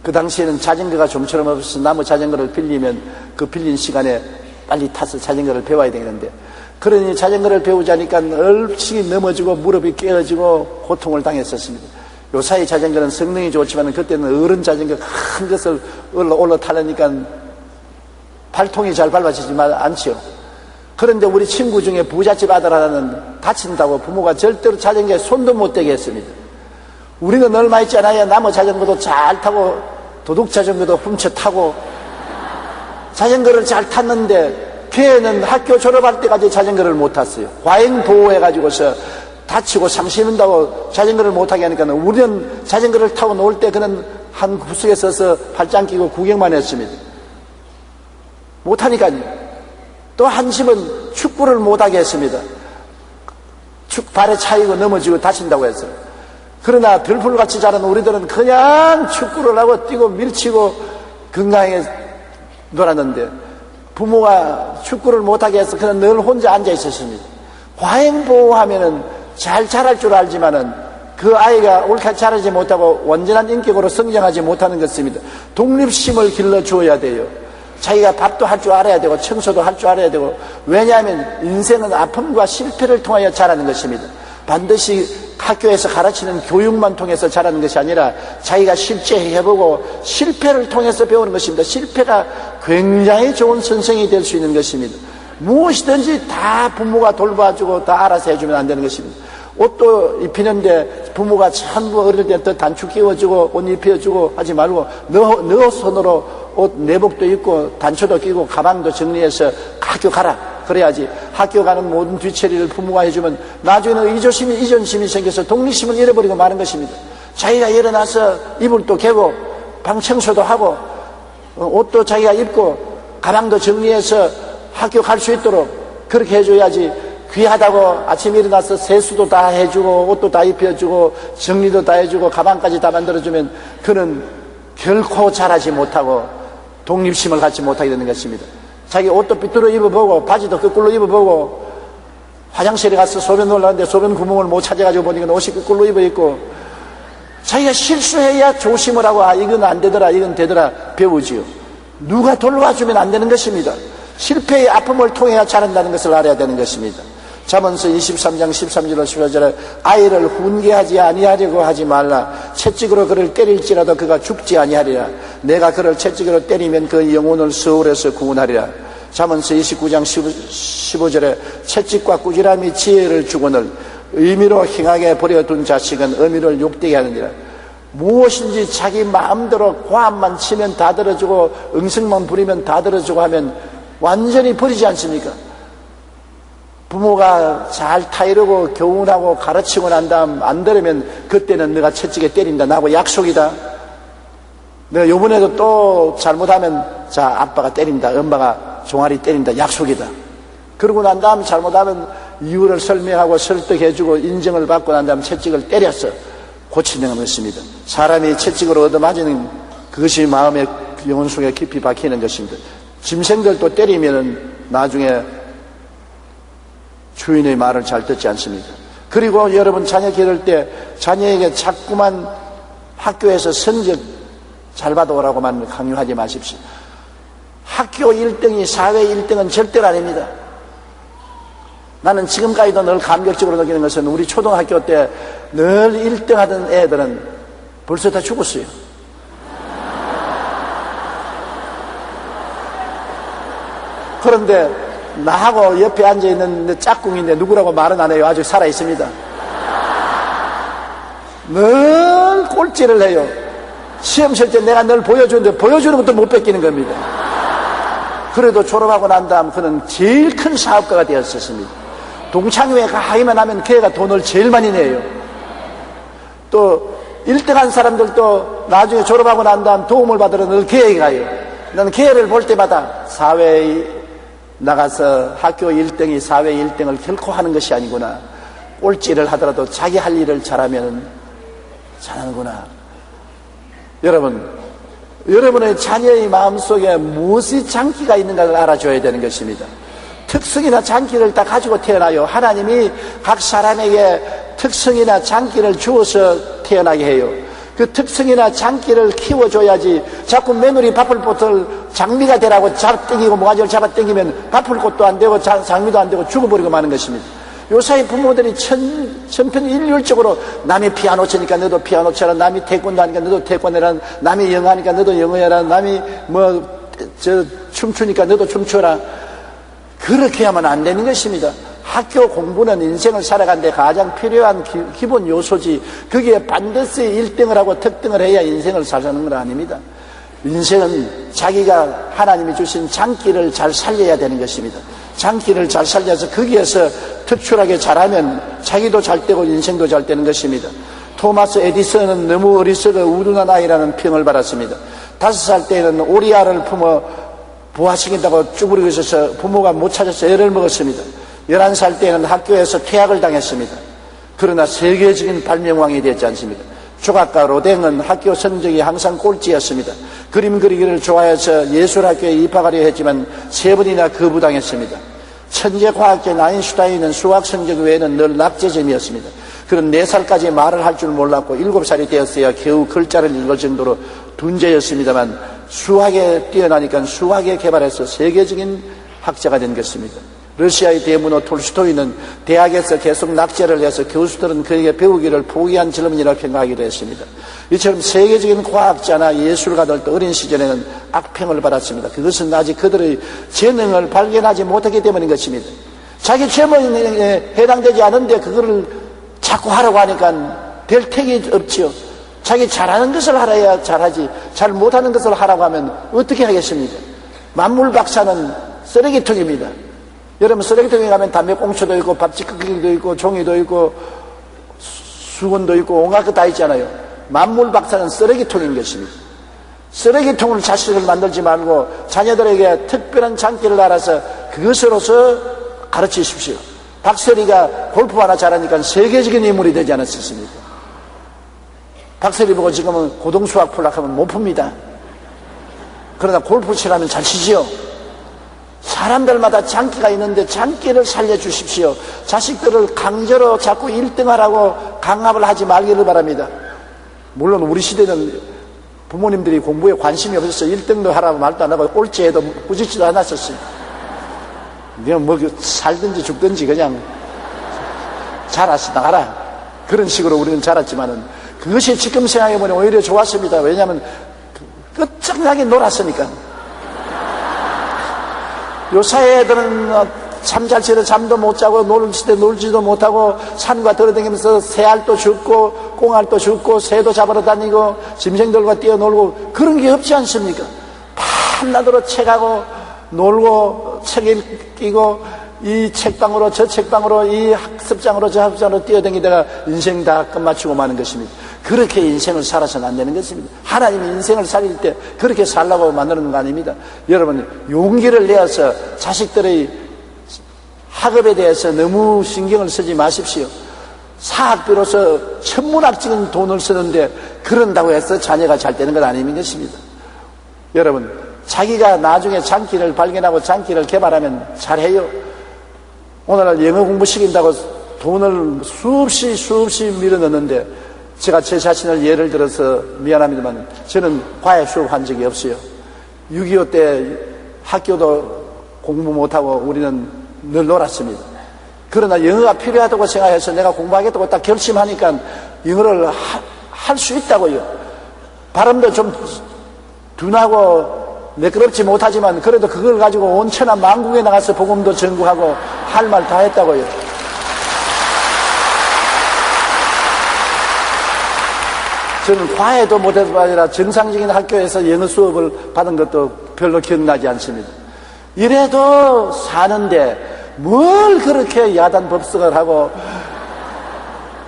그 당시에는 자전거가 좀처럼 없어서 나무 자전거를 빌리면 그 빌린 시간에 빨리 타서 자전거를 배워야 되는데 그러니 자전거를 배우자니까 얼추 넘어지고 무릎이 깨어지고 고통을 당했었습니다. 요사이 자전거는 성능이 좋지만 그때는 어른 자전거 큰 것을 올라타려니까 발통이 잘 밟아지지 않지요. 그런데 우리 친구 중에 부잣집 아들 하나는 다친다고 부모가 절대로 자전거에 손도 못 대게 했습니다. 우리는 얼마 있지 않아요. 나무 자전거도 잘 타고 도둑 자전거도 훔쳐 타고 자전거를 잘 탔는데 걔는 학교 졸업할 때까지 자전거를 못 탔어요. 과잉 보호해가지고서 다치고 상심한다고 자전거를 못하게 하니까 우리는 자전거를 타고 놀 때 그는 한 구석에 서서 팔짱 끼고 구경만 했습니다. 못하니까요. 또 한 집은 축구를 못하게 했습니다. 발에 차이고 넘어지고 다친다고 했어요. 그러나 들풀같이 자란 우리들은 그냥 축구를 하고 뛰고 밀치고 건강하게 놀았는데 부모가 축구를 못하게 해서 그는 늘 혼자 앉아 있었습니다. 과잉보호하면은 잘 자랄 줄 알지만은 그 아이가 옳게 자라지 못하고 완전한 인격으로 성장하지 못하는 것입니다. 독립심을 길러주어야 돼요. 자기가 밥도 할 줄 알아야 되고 청소도 할 줄 알아야 되고, 왜냐하면 인생은 아픔과 실패를 통하여 자라는 것입니다. 반드시 학교에서 가르치는 교육만 통해서 자라는 것이 아니라 자기가 실제 해보고 실패를 통해서 배우는 것입니다. 실패가 굉장히 좋은 선생이 될 수 있는 것입니다. 무엇이든지 다 부모가 돌봐주고 다 알아서 해주면 안 되는 것입니다. 옷도 입히는데 부모가 전부 어릴 때부터 단추 끼워주고 옷 입혀주고 하지 말고 너 손으로 옷 내복도 입고 단추도 끼고 가방도 정리해서 학교 가라. 그래야지. 학교 가는 모든 뒤처리를 부모가 해주면 나중에는 이조심이 이전심이 생겨서 독립심을 잃어버리고 마는 것입니다. 자기가 일어나서 이불도 개고 방 청소도 하고 옷도 자기가 입고 가방도 정리해서 학교 갈 수 있도록 그렇게 해줘야지. 귀하다고 아침에 일어나서 세수도 다 해주고 옷도 다 입혀주고 정리도 다 해주고 가방까지 다 만들어주면 그는 결코 자라지 못하고 독립심을 갖지 못하게 되는 것입니다. 자기 옷도 삐뚤어 입어보고 바지도 거꾸로 입어보고 화장실에 가서 소변 올라왔는데 소변 구멍을 못 찾아가지고 보니까 옷이 거꾸로 입어있고 자기가 실수해야 조심을 하고 이건 안 되더라 이건 되더라 배우지요. 누가 돌봐주면 안 되는 것입니다. 실패의 아픔을 통해야 자란다는 것을 알아야 되는 것입니다. 잠언서 23장 13절로 15절에 아이를 훈계하지 아니하려고 하지 말라. 채찍으로 그를 때릴지라도 그가 죽지 아니하리라. 내가 그를 채찍으로 때리면 그 영혼을 서울에서 구원하리라. 잠언서 29장 15절에 채찍과 꾸지람이 지혜를 주거늘 의미로 행하게 버려둔 자식은 의미를 욕되게 하느니라. 무엇인지 자기 마음대로 고함만 치면 다 들어주고 응성만 부리면 다 들어주고 하면 완전히 버리지 않습니까? 부모가 잘 타이르고 교훈하고 가르치고 난 다음 안 들으면 그때는 내가 채찍에 때린다. 나하고 약속이다. 내가 요번에도 또 잘못하면 자 아빠가 때린다. 엄마가 종아리 때린다. 약속이다. 그러고 난 다음 잘못하면 이유를 설명하고 설득해주고 인정을 받고 난 다음 채찍을 때렸어. 고치는 것입니다. 사람이 채찍으로 얻어맞으는 그것이 마음의 영혼 속에 깊이 박히는 것입니다. 짐승들도 때리면은 나중에 주인의 말을 잘 듣지 않습니까? 그리고 여러분 자녀 기를 때 자녀에게 자꾸만 학교에서 성적 잘 받아오라고만 강요하지 마십시오. 학교 1등이 사회 1등은 절대로 아닙니다. 나는 지금까지도 늘 감격적으로 느끼는 것은 우리 초등학교 때 늘 1등 하던 애들은 벌써 다 죽었어요. 그런데 나하고 옆에 앉아있는 짝꿍인데 누구라고 말은 안 해요. 아직 살아있습니다. 늘 꼴찌를 해요. 시험 칠 때 내가 늘 보여주는데 보여주는 것도 못 뺏기는 겁니다. 그래도 졸업하고 난 다음 그는 제일 큰 사업가가 되었었습니다. 동창회에 가기만 하면 걔가 돈을 제일 많이 내요. 또 1등한 사람들도 나중에 졸업하고 난 다음 도움을 받으러 늘 걔에게 가요. 나는 걔를 볼 때마다 사회에 나가서 학교 1등이 사회 1등을 결코 하는 것이 아니구나. 꼴찌를 하더라도 자기 할 일을 잘하면 잘하는구나. 여러분, 여러분의 자녀의 마음속에 무엇이 장기가 있는가를 알아줘야 되는 것입니다. 특성이나 장기를 다 가지고 태어나요. 하나님이 각 사람에게 특성이나 장기를 주어서 태어나게 해요. 그 특성이나 장기를 키워줘야지 자꾸 며느리 바쁠 곳을 장미가 되라고 잡아당기고 모가지를 잡아당기면 바쁠 곳도 안 되고 장미도 안 되고 죽어버리고 마는 것입니다. 요사이 부모들이 천편일률적으로 남이 피아노 치니까 너도 피아노 쳐라, 남이 태권도 하니까 너도 태권도 해라, 남이 영어 하니까 너도 영어 해라, 남이 춤추니까 너도 춤춰라. 그렇게 하면 안 되는 것입니다. 학교 공부는 인생을 살아가는데 가장 필요한 기본 요소지, 거기에 반드시 1등을 하고 특등을 해야 인생을 살아가는 건 아닙니다. 인생은 자기가 하나님이 주신 장기를 잘 살려야 되는 것입니다. 장기를 잘 살려서 거기에서 특출하게 잘하면 자기도 잘 되고 인생도 잘 되는 것입니다. 토마스 에디슨은 너무 어리석어 우둔한 아이라는 평을 받았습니다. 5살 때에는 오리알을 품어 부화시킨다고 쭈그리고 있어서 부모가 못 찾아서 애를 먹었습니다. 11살 때에는 학교에서 퇴학을 당했습니다. 그러나 세계적인 발명왕이 되었지 않습니까? 조각가 로댕은 학교 성적이 항상 꼴찌였습니다. 그림 그리기를 좋아해서 예술학교에 입학하려 했지만 3번이나 거부당했습니다. 천재 과학자인 아인슈타인은 수학 성적 외에는 늘 낙제점이었습니다. 그는 4살까지 말을 할 줄 몰랐고 7살이 되었어야 겨우 글자를 읽을 정도로 둔재였습니다만 수학에 뛰어나니까 수학에 개발해서 세계적인 학자가 된 것입니다. 러시아의 대문호 톨스토이는 대학에서 계속 낙제를 해서 교수들은 그에게 배우기를 포기한 젊은이라고 평가하기도 했습니다. 이처럼 세계적인 과학자나 예술가들도 어린 시절에는 악평을 받았습니다. 그것은 아직 그들의 재능을 발견하지 못하기 때문인 것입니다. 자기 재능에 해당되지 않은데 그거를 자꾸 하라고 하니까 될 택이 없지요. 자기 잘하는 것을 하라야 잘하지, 잘 못하는 것을 하라고 하면 어떻게 하겠습니까? 만물 박사는 쓰레기통입니다. 여러분, 쓰레기통에 가면 담배꽁초도 있고 밥지꺼기도 있고 종이도 있고 수건도 있고 온갖 것 다 있잖아요. 만물 박사는 쓰레기통인 것입니다. 쓰레기통을 자식을 만들지 말고 자녀들에게 특별한 장기를 알아서 그것으로서 가르치십시오. 박세리가 골프 하나 잘하니까 세계적인 인물이 되지 않았습니까? 박세리 보고 지금은 고등수학 풀락하면 못 풉니다. 그러나 골프 치라면 잘 치지요. 사람들마다 장기가 있는데 장기를 살려주십시오. 자식들을 강제로 자꾸 1등하라고 강압을 하지 말기를 바랍니다. 물론 우리 시대는 부모님들이 공부에 관심이 없어서 1등도 하라고 말도 안 하고 꼴찌해도 꾸짖지도 않았었어요. 그냥 뭐 살든지 죽든지 그냥 자라서 나가라. 그런 식으로 우리는 자랐지만은 그것이 지금 생각해보면 오히려 좋았습니다. 왜냐하면 끝장나게 놀았으니까. 요새 애들은 잠잘치를 잠도 못 자고 놀지도 못하고 산과 돌아다니면서 새알도 죽고 꽁알도 죽고 새도 잡으러 다니고 짐승들과 뛰어놀고 그런 게 없지 않습니까? 밤낮으로 책하고 놀고 책 읽고 이 책방으로 저 책방으로 이 학습장으로 저 학습장으로 뛰어다니다가 인생 다 끝마치고 마는 것입니다. 그렇게 인생을 살아서는 안 되는 것입니다. 하나님이 인생을 살릴 때 그렇게 살라고 만드는 거 아닙니다. 여러분, 용기를 내어서 자식들의 학업에 대해서 너무 신경을 쓰지 마십시오. 사학비로서 천문학적인 돈을 쓰는데 그런다고 해서 자녀가 잘 되는 건 아닌 것입니다. 여러분, 자기가 나중에 장기를 발견하고 장기를 개발하면 잘해요. 오늘날 영어 공부 시킨다고 돈을 수없이 밀어넣는데 제가 제 자신을 예를 들어서 미안합니다만 저는 과외 수업한 적이 없어요. 6.25 때 학교도 공부 못하고 우리는 늘 놀았습니다. 그러나 영어가 필요하다고 생각해서 내가 공부하겠다고 딱 결심하니까 영어를 할 수 있다고요. 발음도 좀 둔하고 매끄럽지 못하지만 그래도 그걸 가지고 온 천하 만국에 나가서 복음도 전구하고 할 말 다 했다고요. 저는 과외도 못해서 아니라 정상적인 학교에서 영어 수업을 받은 것도 별로 기억나지 않습니다. 이래도 사는데 뭘 그렇게 야단 법석을 하고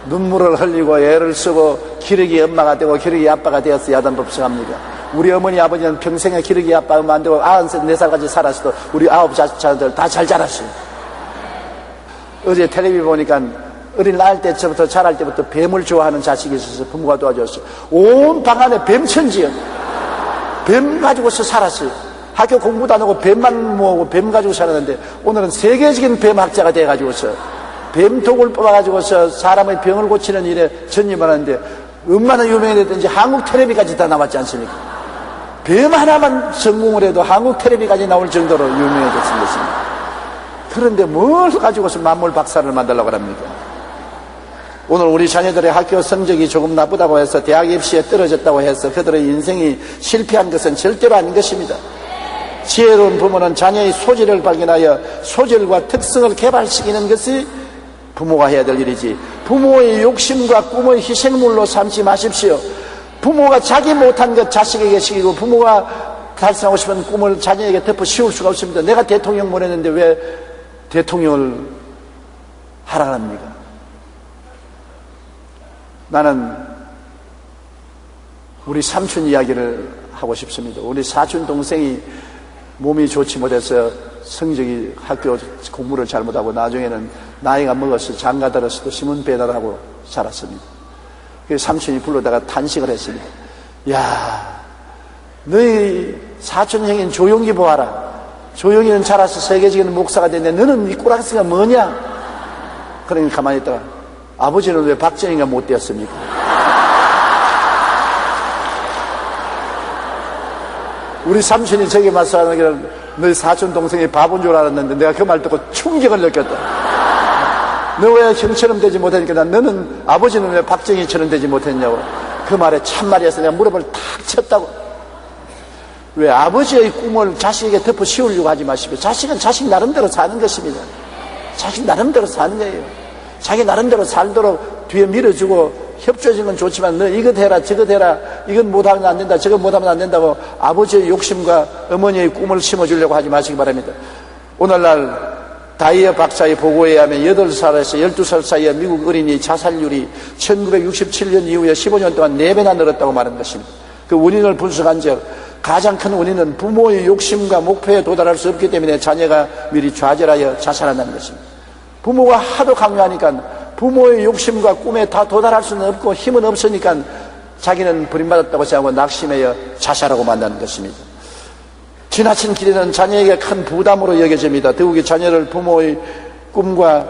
눈물을 흘리고 애를 쓰고 기러기 엄마가 되고 기러기 아빠가 되어서 야단 법석합니까? 우리 어머니 아버지는 평생에 기러기 아빠 엄마 안 되고 94살까지 살았어도 우리 9 자녀들 다 잘 자랐어요. 어제 텔레비 보니까 어린 낳을 때부터 자랄 때부터 뱀을 좋아하는 자식이 있어서 부모가 도와줬어요. 온 방 안에 뱀천지요. 뱀 가지고서 살았어요. 학교 공부도 안 하고 뱀만 모으고 뱀 가지고 살았는데 오늘은 세계적인 뱀학자가 돼가지고서 뱀독을 뽑아가지고서 사람의 병을 고치는 일에 전념을 하는데 얼마나 유명해졌든지 한국 텔레비까지 다 나왔지 않습니까? 뱀 하나만 성공을 해도 한국 텔레비까지 나올 정도로 유명해졌을 것입니다. 그런데 뭘 가지고서 만물 박사를 만들려고 합니까? 오늘 우리 자녀들의 학교 성적이 조금 나쁘다고 해서 대학 입시에 떨어졌다고 해서 그들의 인생이 실패한 것은 절대로 아닌 것입니다. 지혜로운 부모는 자녀의 소질을 발견하여 소질과 특성을 개발시키는 것이 부모가 해야 될 일이지 부모의 욕심과 꿈을 희생물로 삼지 마십시오. 부모가 자기 못한 것 자식에게 시키고 부모가 달성하고 싶은 꿈을 자녀에게 덮어 씌울 수가 없습니다. 내가 대통령 보냈는데 왜 대통령을 하라 합니까? 나는 우리 삼촌 이야기를 하고 싶습니다. 우리 사촌 동생이 몸이 좋지 못해서 성적이 학교 공부를 잘못하고 나중에는 나이가 먹어서 장가 들어서도 신문 배달하고 살았습니다. 그 삼촌이 불러다가 탄식을 했습니다. 야, 너희 사촌 형인 조용기 보아라. 조용기는 자라서 세계적인 목사가 됐는데 너는 이 꼬락지가 뭐냐? 그러니까 가만히 있다가 아버지는 왜 박정희가 못 되었습니까? 우리 삼촌이 저기 말씀하는 게 너희 사촌 동생이 바본 줄 알았는데 내가 그 말 듣고 충격을 느꼈다. 너 왜 형처럼 되지 못하니까 너는 아버지는 왜 박정희처럼 되지 못했냐고. 그 말에 참말이어서 내가 무릎을 탁 쳤다고. 왜 아버지의 꿈을 자식에게 덮어 씌우려고 하지 마시고 자식은 자식 나름대로 사는 것입니다. 자식 나름대로 사는 거예요. 자기 나름대로 살도록 뒤에 밀어주고 협조해주는 건 좋지만 너 이것 해라 저것 해라 이건 못하면 안 된다 저것 못하면 안 된다고 아버지의 욕심과 어머니의 꿈을 심어주려고 하지 마시기 바랍니다. 오늘날 다이어 박사의 보고에 의하면 8살에서 12살 사이에 미국 어린이 자살률이 1967년 이후에 15년 동안 4배나 늘었다고 말하는 것입니다. 그 원인을 분석한 적 가장 큰 원인은 부모의 욕심과 목표에 도달할 수 없기 때문에 자녀가 미리 좌절하여 자살한다는 것입니다. 부모가 하도 강요하니까 부모의 욕심과 꿈에 다 도달할 수는 없고 힘은 없으니까 자기는 버림받았다고 생각하고 낙심하여 자살하고 만다는 것입니다. 지나친 기대는 자녀에게 큰 부담으로 여겨집니다. 더욱이 자녀를 부모의 꿈과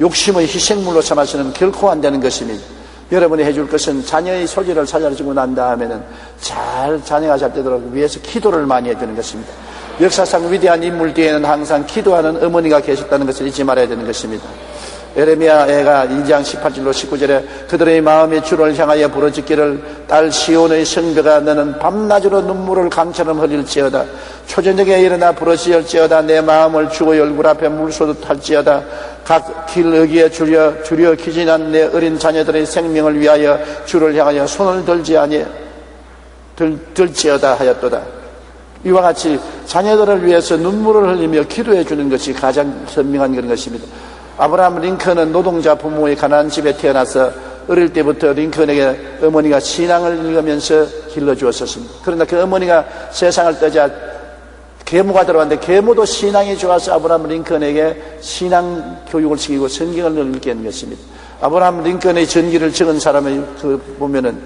욕심의 희생물로 삼아서는 결코 안 되는 것입니다. 여러분이 해줄 것은 자녀의 소질을 찾아주고 난 다음에는 자녀가 잘 되도록 위해서 기도를 많이 해주는 것입니다. 역사상 위대한 인물 뒤에는 항상 기도하는 어머니가 계셨다는 것을 잊지 말아야 되는 것입니다. 에레미야가 2장 18절로 19절에 그들의 마음이 주를 향하여 부르짖기를 딸 시온의 성벽아 너는 밤낮으로 눈물을 강처럼 흘릴지어다 초저녁에 일어나 부르짖을지어다 내 마음을 주의 얼굴 앞에 물소듯 할지어다 각 길 어기에 주려 기진한 내 어린 자녀들의 생명을 위하여 주를 향하여 손을 들지어다 하였도다. 이와 같이 자녀들을 위해서 눈물을 흘리며 기도해 주는 것이 가장 선명한 그런 것입니다. 아브라함 링컨은 노동자 부모의 가난한 집에 태어나서 어릴 때부터 링컨에게 어머니가 신앙을 읽으면서 길러주었었습니다. 그러나 그 어머니가 세상을 떠자 계모가 들어왔는데 계모도 신앙이 좋아서 아브라함 링컨에게 신앙 교육을 시키고 성경을 읽게 한 것입니다. 아브라함 링컨의 전기를 적은 사람을 보면은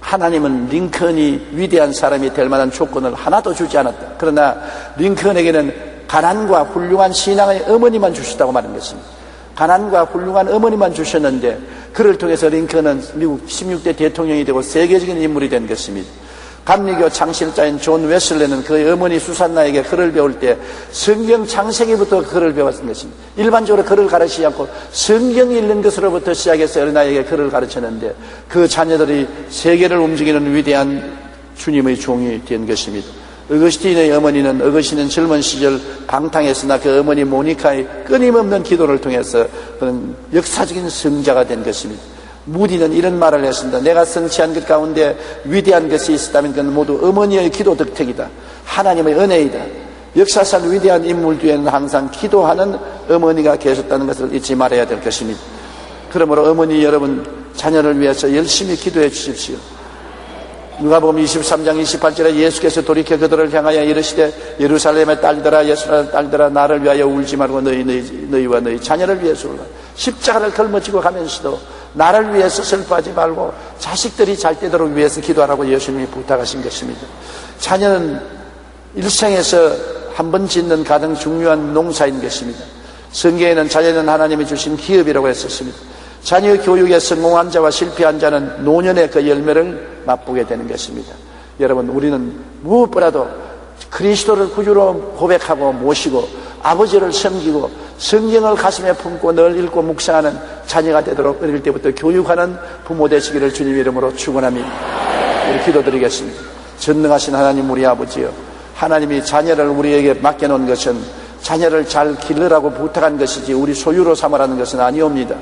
하나님은 링컨이 위대한 사람이 될 만한 조건을 하나도 주지 않았다. 그러나 링컨에게는 가난과 훌륭한 신앙의 어머니만 주셨다고 말하는 것입니다. 가난과 훌륭한 어머니만 주셨는데 그를 통해서 링컨은 미국 16대 대통령이 되고 세계적인 인물이 된 것입니다. 감리교 창실자인 존 웨슬레는 그의 어머니 수산나에게 글을 배울 때 성경 창세기부터 글을 배웠던 것입니다. 일반적으로 글을 가르치지 않고 성경 읽는 것으로부터 시작해서 어린아이에게 글을 가르쳤는데 그 자녀들이 세계를 움직이는 위대한 주님의 종이 된 것입니다. 어거스틴의 어머니는 어거스틴은 젊은 시절 방탕했으나 그 어머니 모니카의 끊임없는 기도를 통해서 그런 역사적인 성자가 된 것입니다. 무디는 이런 말을 했습니다. 내가 성취한 것 가운데 위대한 것이 있었다면 그건 모두 어머니의 기도 덕택이다. 하나님의 은혜이다. 역사상 위대한 인물 뒤에는 항상 기도하는 어머니가 계셨다는 것을 잊지 말아야 될 것입니다. 그러므로 어머니 여러분 자녀를 위해서 열심히 기도해 주십시오. 누가복음 23장 28절에 예수께서 돌이켜 그들을 향하여 이르시되 예루살렘의 딸들아 예수라는 딸들아 나를 위하여 울지 말고 너희와 너희 자녀를 위해서 울라. 십자가를 걸머지고 가면서도 나를 위해서 슬퍼하지 말고 자식들이 잘 되도록 위해서 기도하라고 예수님이 부탁하신 것입니다. 자녀는 일생에서 한 번 짓는 가장 중요한 농사인 것입니다. 성경에는 자녀는 하나님이 주신 기업이라고 했었습니다. 자녀 교육에 성공한 자와 실패한 자는 노년의 그 열매를 맛보게 되는 것입니다. 여러분 우리는 무엇보다도 그리스도를 구주로 고백하고 모시고 아버지를 섬기고 성경을 가슴에 품고 늘 읽고 묵상하는 자녀가 되도록 어릴 때부터 교육하는 부모 되시기를 주님 이름으로 축원합니다. 우리 기도드리겠습니다. 전능하신 하나님 우리 아버지요, 하나님이 자녀를 우리에게 맡겨놓은 것은 자녀를 잘 기르라고 부탁한 것이지 우리 소유로 삼으라는 것은 아니옵니다.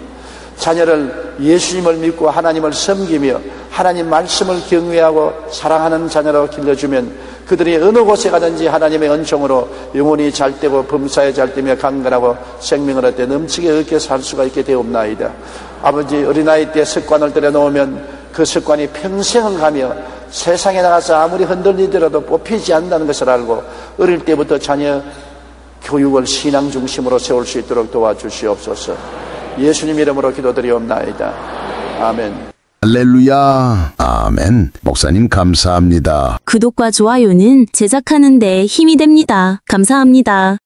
자녀를 예수님을 믿고 하나님을 섬기며 하나님 말씀을 경외하고 사랑하는 자녀로 길러주면 그들이 어느 곳에 가든지 하나님의 은총으로 영혼이 잘되고 범사에 잘되며 강건하고 생명을 얻되 넘치게 얻게 살 수가 있게 되옵나이다. 아버지 어린아이 때 습관을 들여놓으면 그 습관이 평생을 가며 세상에 나가서 아무리 흔들리더라도 뽑히지 않는다는 것을 알고 어릴 때부터 자녀 교육을 신앙 중심으로 세울 수 있도록 도와주시옵소서. 예수님 이름으로 기도드리옵나이다. 아멘. 할렐루야. 아멘. 목사님 감사합니다. 구독과 좋아요는 제작하는 데 힘이 됩니다. 감사합니다.